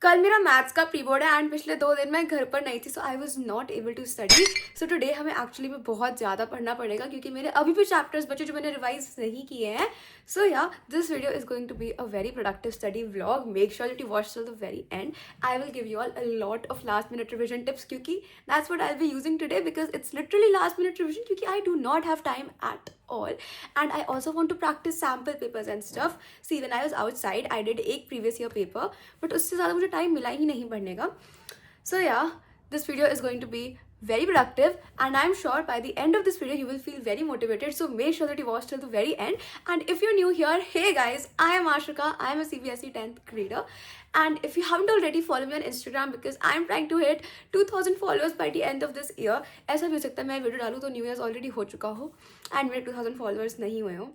कल मेरा मैथ्स का प्री बोर्ड है एंड पिछले 2 दिन मैं घर पर नहीं थी, so I was not able to study. So today हमें एक्चुअली में बहुत ज़्यादा पढ़ना पड़ेगा क्योंकि मेरे अभी भी चैप्टर्स बचे जो मैंने रिवाइज नहीं किए हैं। So yeah this video is going to be a very productive study vlog. Make sure that you watch till the very end. I will give you all a lot of last minute revision tips क्योंकि that's what I will be using today because it's literally last minute revision क्योंकि I do not have time at all, and I also want to practice sample papers and stuff. See, when I was outside I did एक previous year paper, but उससे ज़्यादा मुझे time मिला ही नहीं पढ़ने का. So yeah, this video is going to be very productive and I'm sure by the end of this video you will feel very motivated, so make sure that you watch till the very end. And if you're new here, hey guys, I am Ashika. I am a CBSE 10th grader, and if you haven't already, follow me on Instagram because I'm trying to hit 2000 followers by the end of this year. ऐसा भी हो सकता है मैं video डालूँ तो new year already हो चुका हो एंड मेरे 2000 फॉलोअर्स नहीं हुए हो,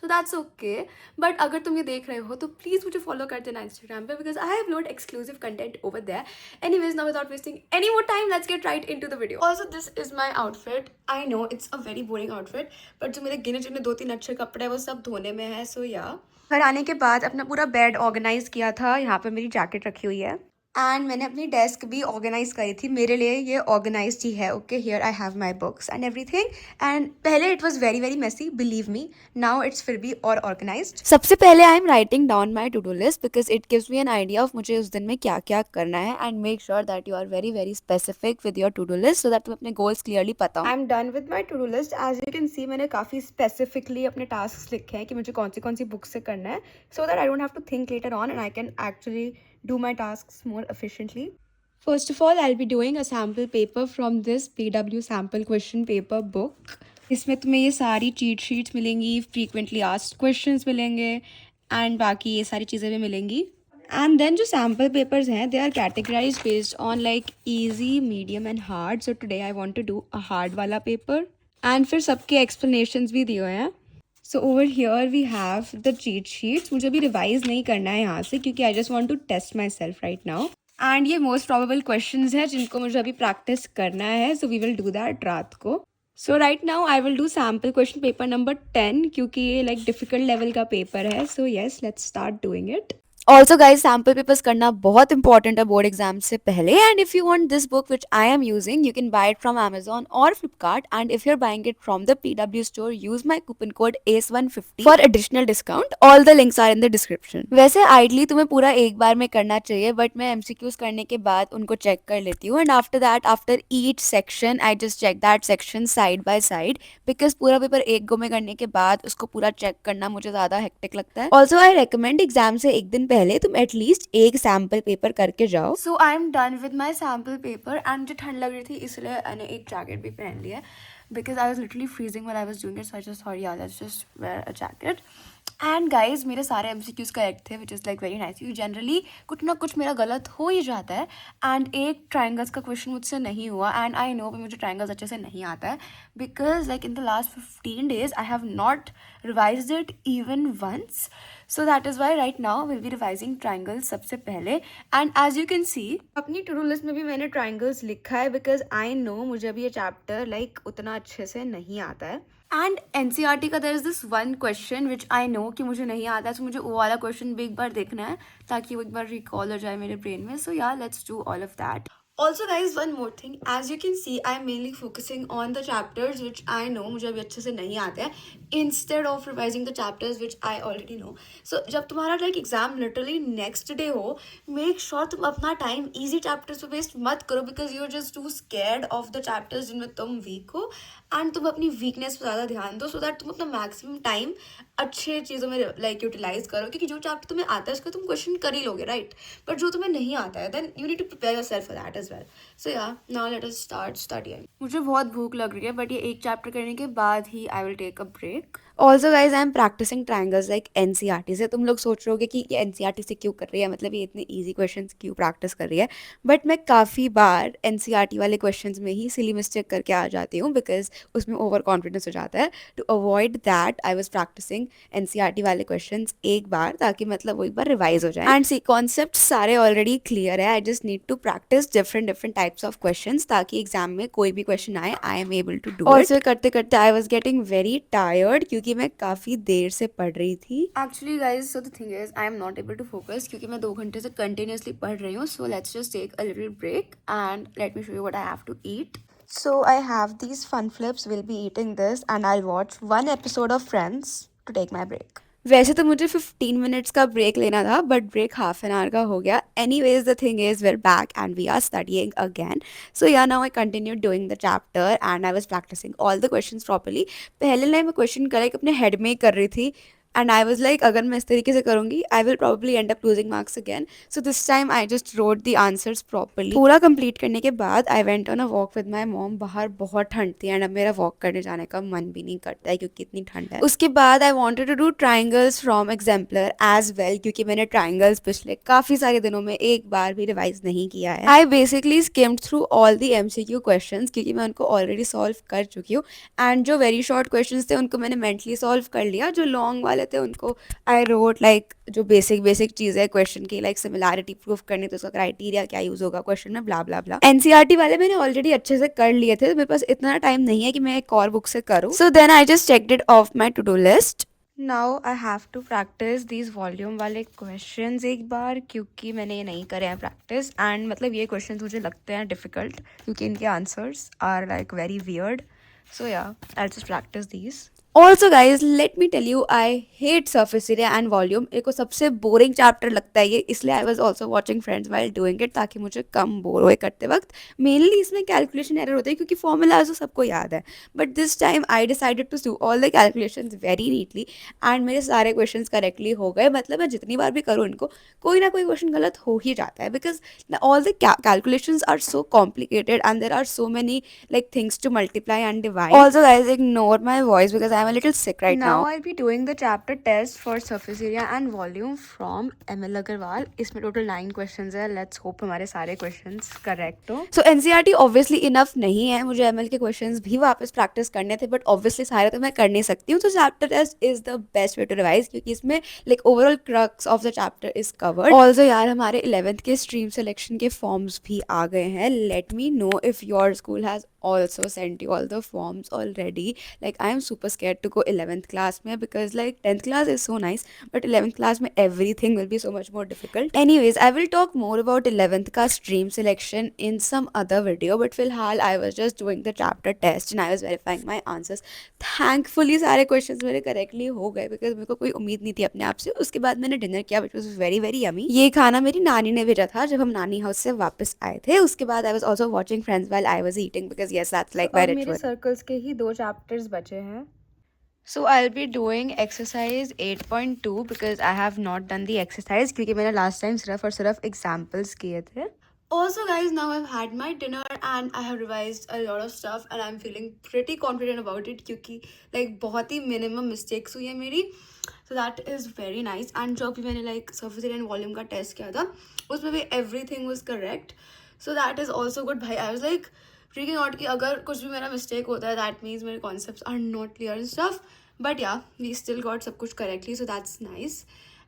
तो दैट्स ओके. बट अगर तुम ये देख रहे हो तो प्लीज़ मुझे फॉलो कर देना इंस्टाग्राम पे because I have upload exclusive content over there. Anyways, now without wasting any more time, let's get right into the video. Also this is my outfit. I know it's a very boring outfit, but जो मेरे गिने चुने 2-3 अच्छे कपड़े हैं वो सब धोने में है. सो या घर आने के बाद अपना पूरा बेड ऑर्गेनाइज किया था. यहाँ पे मेरी जैकेट रखी हुई है एंड मैंने अपनी डेस्क भी ऑर्गेनाइज करी थी. मेरे लिए ये ऑर्गेनाइज ही है. Okay, here I have my books and everything. And पहले it was very very messy, believe me. Now it's फिर भी और ऑर्गेनाइज्ड. सबसे पहले I am writing down my to do list because it gives me an idea of मुझे उस दिन में क्या क्या करना है. And make sure that you are very very specific with your to do list so that तुम्हें अपने गोल्स क्लियरली पता हो. I am done with my to do list. As you can see मैंने काफ़ी स्पेसिफिकली अपने task लिखे हैं कि मुझे कौन सी बुक से करना है, so that I don't have to think later on and I can actually do my tasks more efficiently. First of all, I'll be doing a sample paper from this PW sample question paper book. इसमें तुम्हें ये सारी cheat sheets मिलेंगी, frequently asked questions मिलेंगे and बाकी ये सारी चीज़ें भी मिलेंगी. एंड देन जो सैम्पल पेपर्स हैं they are categorize based on like easy, medium and hard. So today I want to do a hard वाला पेपर एंड फिर सबके एक्सप्लेनेशंस भी दिए हुए हैं. So over here we have the cheat sheets. मुझे अभी रिवाइज नहीं करना है यहाँ से क्योंकि I just want to test myself right now. And ये मोस्ट प्रोबेबल क्वेश्चंस हैं जिनको मुझे अभी प्रैक्टिस करना है. So we will do that रात को. So right now I will do sample question paper number 10 क्योंकि ये लाइक डिफिकल्ट लेवल का पेपर है. So yes, let's start doing it. Also guys, sample papers करना बहुत इंपॉर्टेंट है बोर्ड एग्जाम से पहले. And if you want this book which I am using, you can buy it from Amazon और Flipkart. And if you are buying it from the PW store, use my coupon code ACE150 for additional discount. All the links are in the description. वैसे ideally तुम्हें पूरा एक बार में करना चाहिए, but मैं MCQs करने के बाद उनको चेक कर लेती हूँ. And after that, after each section, I just check that section side by side because पूरा पेपर एक गो में करने के बाद उसको पूरा चेक करना मुझे ज़्यादा हेक्टिक लगता है. ऑल्सो आई रिकमेंड एग्जाम से एक दिन पहले तुम एटलीस्ट एक सैम्पल पेपर करके जाओ. So I am done with my sample paper and मुझे ठंड लग रही थी इसलिए मैंने एक जैकेट भी पहन लिया because I was literally freezing when I was doing it. So I just thought यार let's just wear a jacket. And guys, मेरे सारे MCQs करेक्ट थे which is like very nice. Generally कुछ ना कुछ मेरा गलत हो ही जाता है. एंड एक ट्राइंगल्स का क्वेश्चन मुझसे नहीं हुआ एंड आई नो मुझे ट्राइंगल्स अच्छे से नहीं आता है because like in the last 15 days I have not revised it even once. So that is why right now will be revising triangles सबसे पहले. And as you can see अपनी to do list में भी मैंने triangles लिखा है because I know मुझे अभी ये चैप्टर लाइक उतना अच्छे से नहीं आता है. एंड NCERT का there is this one question which I know कि मुझे नहीं आता है, तो मुझे वो वाला क्वेश्चन भी एक बार देखना है ताकि वो एक बार रिकॉल हो जाए मेरे ब्रेन में. सो या let's do all of that. Also guys, one more thing, as you can see I am mainly focusing on the chapters which I know मुझे अभी अच्छे से नहीं आते हैं instead of revising the chapters which I already know. So जब तुम्हारा like exam literally next day हो, make sure तुम अपना time easy chapters पे waste मत करो because you're just too scared of the chapters जिनमें तुम weak हो. एंड तुम अपनी वीकनेस पर ज़्यादा ध्यान दो सो दैट तुम अपना मैक्सिमम टाइम अच्छे चीज़ों में लाइक यूटिलाइज करो क्योंकि जो चैप्टर तुम्हें आता है उसका तुम क्वेश्चन कर ही लोगे राइट. बट जो तुम्हें नहीं आता है then you need to prepare yourself for that as well. So yeah now let us start studying. मुझे बहुत भूख लग रही है बट ये एक चैप्टर करने के बाद ही I will take a break. Also guys, I am practising triangles like NCERT से. तुम लोग सोच रहे होगे कि ये NCERT से क्यों कर रही है, मतलब ये इतने ईजी क्वेश्चन क्यों प्रैक्टिस कर रही है. बट मैं काफ़ी बार NCERT वाले क्वेश्चन में ही सिली मिस्टेक करके आ जाती हूँ बिकॉज उसमें ओवर कॉन्फिडेंस हो जाता है. To avoid that I was practising NCERT वाले क्वेश्चन एक बार ताकि मतलब वो एक बार रिवाइज हो जाए. एंड सी कॉन्सेप्ट सारे ऑलरेडी क्लियर है. I just need to practice different different types of question ताकि एग्जाम में कोई भी क्वेश्चन आए I am able to do. Also करते करते I was getting very tired क्योंकि क्योंकि मैं काफ़ी देर से पढ़ रही थी। Actually guys so the thing is I am not able to focus क्योंकि मैं 2 घंटे से कंटिन्यूसली पढ़ रही हूँ. So let's just take a little break and let me show you what I have to eat. So I have these fun flips. We'll be eating this and I'll watch one episode of Friends to take my break. वैसे तो मुझे 15 minutes का break लेना था but break half an hour का हो गया. Any ways the thing is where back and we are studying again. So yeah now I continue doing the chapter and I was practising all the question properly. पहले line मैं question correct अपने head में ही कर रही थी and I was like अगर मैं इस तरीके से करूँगी I will probably and up losing marks again. So this time I just wrote the answers properly. पूरा कंप्लीट करने के बाद I went on a walk with my mom. बाहर बहुत ठंड थी एंड अब मेरा वॉक करने जाने का मन भी नहीं करता है क्योंकि इतनी ठंड है. उसके बाद I wanted to do triangles from exemplar as well क्योंकि मैंने ट्राइंगल्स पिछले काफ़ी सारे दिनों में एक बार भी रिवाइज नहीं किया है. I basically skimmed through all the MCQ question क्योंकि मैं उनको ऑलरेडी सॉल्व कर चुकी हूँ एंड जो वेरी शॉर्ट क्वेश्चन थे उनको मैंने मेंटली सॉल्व कर लिया. जो लॉन्ग वाले थे उनको आई रोट लाइक जो बेसिक चीज़ है क्वेश्चन की लाइक सिमिलैरिटी प्रूफ करनी तो उसका क्राइटेरिया क्या यूज होगा क्वेश्चन में ब्ला ब्ला ब्ला. NCERT वाले मैंने ऑलरेडी अच्छे से कर लिए थे तो मेरे पास इतना टाइम नहीं है कि मैं एक और बुक से करूँ. So then I just checked it off my to do list. Now I have to practice these volume वाले क्वेश्चंस एक बार क्योंकि मैंने ये नहीं करे हैं प्रैक्टिस एंड मतलब ये क्वेश्चंस मुझे लगते हैं डिफिकल्ट क्योंकि इनके answers are like very weird. So yeah I just practice these. Also guys let me tell you I hate surface area and volume. एक को सबसे बोरिंग चैप्टर लगता है ये इसलिए I was also watching Friends while doing it ताकि मुझे कम bore होए करते वक्त. मेनली इसमें कैलकुलेशन एरर होते हैं क्योंकि फॉर्मूलाज तो सबको याद है but this time I decided to do all the calculation very neatly and मेरे सारे क्वेश्चन करेक्टली हो गए. मतलब मैं जितनी बार भी करूँ इनको कोई ना कोई क्वेश्चन गलत हो ही जाता है because all the calculations are so complicated and there are so many like things to multiply and divide. Also guys ignore my voice because I'm a little sick right now. I'll be doing the chapter test for surface area and volume from ML Agarwal. इसमें total 9 questions है. Let's hope हमारे सारे questions correct हो. So NCERT obviously enough नहीं है. मुझे ML के questions भी वापस practice करने थे but obviously सारे तो मैं कर नहीं सकती हूँ. तो chapter test is the best way to revise क्योंकि इसमें like overall crux of the chapter is covered. Also यार हमारे 11th के stream selection के forms भी आ गए हैं. Let me know if your school has also sent you all the forms already. Like I am super scared to go 11th class में because like 10th class is so nice but 11th class में everything will be so much more difficult. Anyways I will talk more about 11th का stream selection in some other video but फिलहाल I was just doing the chapter test and I was verifying my answers. Thankfully सारे questions मेरे correctly हो गए because मेरे को कोई उम्मीद नहीं थी अपने आप से. उसके बाद मैंने डिनर किया which was very very yummy. ये खाना मेरी नानी ने भेजा था जब हम नानी हाउस से वापस आए थे. उसके बाद I was also watching Friends while I was eating because yes that's like my ritual. मेरे सर्कल्स के ही 2 चैप्टर्स बचे हैं. So I'll be doing exercise 8.2 because I have not done the exercise क्योंकि मैंने last time सिर्फ और सिर्फ examples किए थे. Also guys now I've had my dinner and I have revised a lot of stuff and I'm feeling pretty confident about it क्योंकि like बहुत ही minimum mistakes हुई है मेरी. So that is very nice and जो भी मैंने like surface area and volume का test किया था उसमें भी everything was correct. So that is also good. भाई I was like freaking out कि अगर कुछ भी मेरा mistake होता है that means मेरे concepts are not clear and stuff. But yeah we still got सब कुछ correctly so that's nice.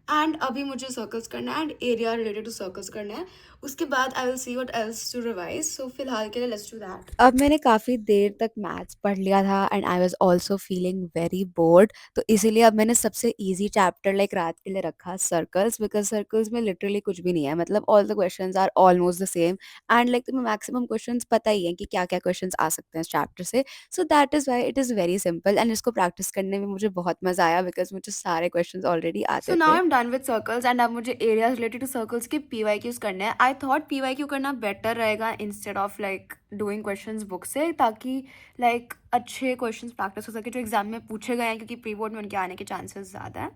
And अभी मुझे सर्कल्स करना है and area related to circles करना है. उसके बाद I will see what else to revise. So फिलहाल के लिए लेट्स डू दैट. अब मैंने काफ़ी देर तक मैथ्स पढ़ लिया था and I was also feeling very bored. तो इसीलिए अब मैंने सबसे इजी चैप्टर लाइक रात के लिए रखा सर्कल्स बिकॉज सर्कल्स में लिटरली कुछ भी नहीं है. मतलब all the questions are almost the same and like तुम्हें मैक्सिमम क्वेश्चंस पता ही है कि क्या क्या क्वेश्चंस आ सकते हैं इस चैप्टर से. सो that is why it is very simple and इसको प्रैक्टिस करने में मुझे बहुत मज़ा आया बिकॉज मुझे सारे क्वेश्चंस ऑलरेडी आते थे. So now I am done with circles and अब मुझे एरिया रिलेटेड टू सर्कल्स के PYQs करने हैं. आई थॉट PYQ करना बेटर रहेगा instead of like doing questions book से ताकि लाइक अच्छे क्वेश्चंस प्रैक्टिस हो सके जो एग्जाम में पूछे गए हैं क्योंकि प्री बोर्ड में उनके आने के चांसेस ज़्यादा हैं.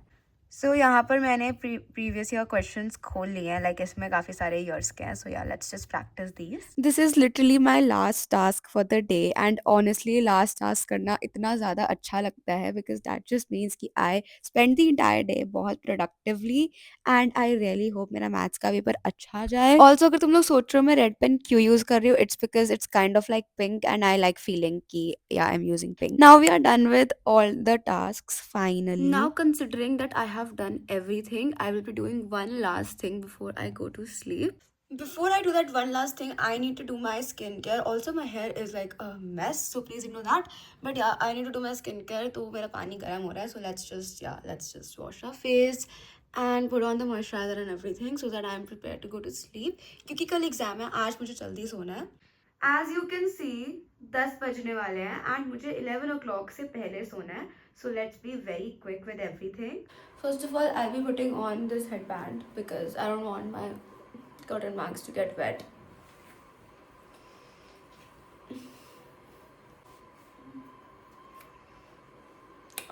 सो यहाँ पर मैंने प्रीवियस ईयर क्वेश्चंस खोल लिए हैं लाइक इसमें काफ़ी सारे ईयर्स के हैं. सो या let's just practice these. This is literally my last task for the day and honestly last task करना इतना ज़्यादा अच्छा लगता है बिकॉज दैट जस्ट मीन्स कि I spend the entire day बहुत productively and I really hope मेरा maths का पेपर अच्छा जाए. ऑल्सो अगर तुम लोग सोच रहे हो मैं रेड पेन क्यों यूज़ कर रही हूँ it's because it's kind of like pink and I like feeling कि या I am using pink. Now we are done with all the tasks finally. Now considering that I have done everything I will be doing one last thing before I go to sleep. Before I do that, one last thing, I need to do my skincare. Also, my hair is like a mess, so please ignore that. But yeah, I need to do my skincare. तो मेरा पानी गर्म हो रहा है, so let's just wash our face and put on the moisturizer and everything so that I am prepared to go to sleep. क्योंकि कल exam है, आज मुझे जल्दी सोना है. As you can see, 10 बजने वाले हैं and मुझे 11 o'clock से पहले सोना है. So let's be very quick with everything. First of all, I'll be putting on this headband because I don't want my cotton marks to get wet.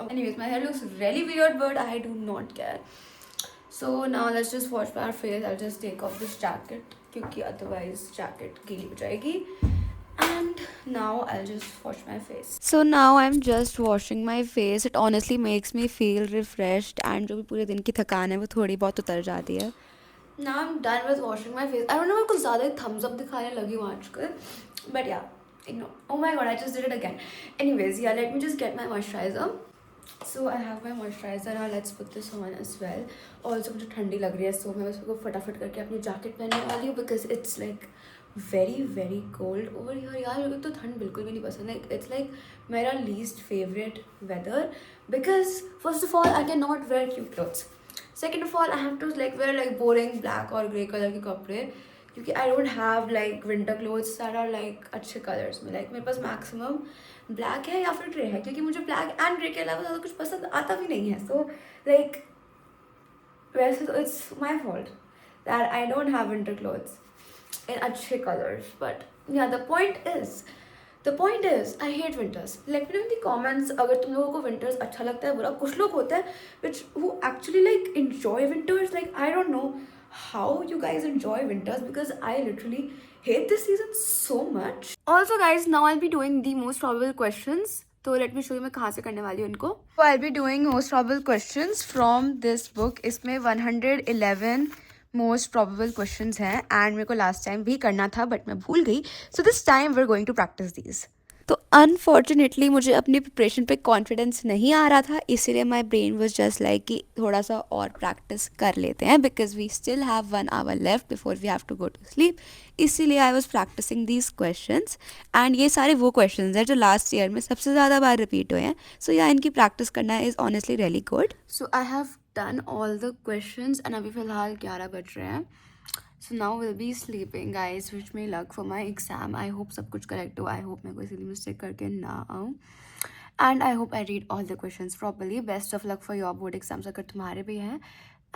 Anyways, my hair looks really weird, but I do not care. So now let's just wash our face. I'll just take off this jacket क्योंकि otherwise jacket गीली हो जाएगी. And now I'll just wash my face. So now I'm just washing my face. It honestly makes me feel refreshed and जो भी पूरे दिन की थकान है वो थोड़ी बहुत उतर जाती है. Now I'm done with washing my face. I don't know, मैं कुछ ज़्यादा thumbs up दिखाने लगी हूँ आजकल. But yeah, ignore. Oh my god, I just did it again. Anyways, yeah, let me just get my moisturizer. So I have my moisturizer. Now let's put this on as well. Also मुझे ठंडी लग रही है, so मैं उसको फटाफट करके अपनी जैकेट पहनने वाली हूँ because it's like very cold over here. यार मुझे तो ठंड बिल्कुल भी नहीं पसंद है. It's like मेरा least favorite weather because first of all I cannot wear cute clothes. Second of all, I have to like wear like boring black or grey color के कपड़े क्योंकि I don't have like winter clothes that are like अच्छे colors में. Like मेरे पास maximum black है या फिर grey है क्योंकि मुझे black and grey के अलावा ज़्यादा कुछ पसंद आता भी नहीं है. So like वैसे तो it's my fault that I don't have winter clothes in अच्छे colors. But yeah, the point is I hate winters. Let me know in the comments अगर तुम लोगों को winters अच्छा लगता है बुरा. कुछ लोग होते हैं which who actually like enjoy winters. Like I don't know how you guys enjoy winters because I literally hate this season so much. Also guys, now I'll be doing the most probable questions. तो let me show you मैं कहाँ से करने वाली हूँ इनको. So I'll be doing most probable questions from this book. इसमें 111 most probable questions हैं एंड मेरे को लास्ट टाइम भी करना था बट मैं भूल गई. So this time we are going to practice these. तो अनफॉर्चुनेटली मुझे अपनी प्रिपरेशन पे कॉन्फिडेंस नहीं आ रहा था, इसीलिए my brain was just like कि थोड़ा सा और प्रैक्टिस कर लेते हैं because we still have 1 hour left before we have to go to sleep. इसीलिए I was practicing these questions and ये सारे वो क्वेश्चंस हैं जो लास्ट ईयर में सबसे ज़्यादा बार रिपीट हुए हैं. सो या इनकी प्रैक्टिस करना is honestly really good. So I have done all the questions and अभी फ़िलहाल 11 बज रहे हैं. So now we'll be sleeping guys. Wish me luck for my exam. I hope सब कुछ correct हो. I hope मैं कोई silly mistake करके ना आऊँ. And I hope I read all the questions properly. Best of luck for your board exams अगर तुम्हारे भी हैं.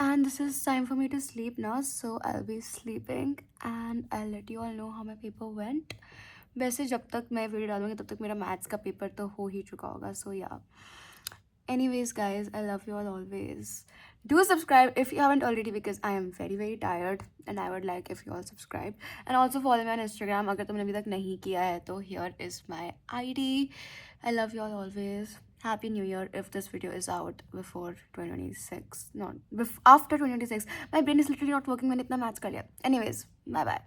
And this is time for me to sleep now. So I'll be sleeping and I'll let you all know how my paper went. वैसे जब तक मैं video डालूँगी तब तक मेरा मैथ्स का पेपर तो हो ही चुका होगा. So yeah. Anyways guys, I love you all always. Do subscribe if you haven't already because I am very tired and I would like if you all subscribe. And also follow me on Instagram अगर तुमने अभी तक नहीं किया है तो here is my ID. I love you all always. Happy New Year if this video is out before 2026. Not after 2026. My brain is literally not working. मैंने इतना मैथ्स कर लिया. Anyways, bye bye.